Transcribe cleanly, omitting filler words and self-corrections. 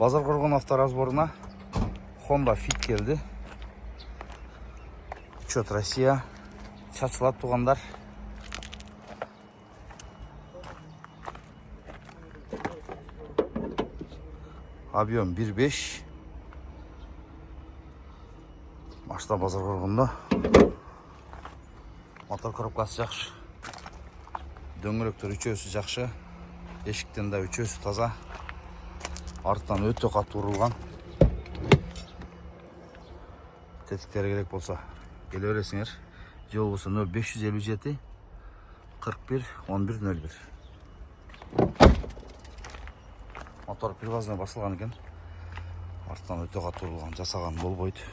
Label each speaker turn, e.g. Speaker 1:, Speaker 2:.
Speaker 1: Базарқорған авторазборына Honda Fit келді. Учет Россия. Шашылат туғандар. Объем 1.5. Машина Базарқорғанда. Мотор коробкасы жақшы. Дөңгелектер үшеусі жақшы. Ешіктен де үшеусі таза. Арттан өте қатты ұрылған. Тетіктері керек болса келе бересіңер. Жол болса 0557 41 11 01. Мотор привозной басылған екен. Арттан өте қатты ұрылған, жасаған болбойды.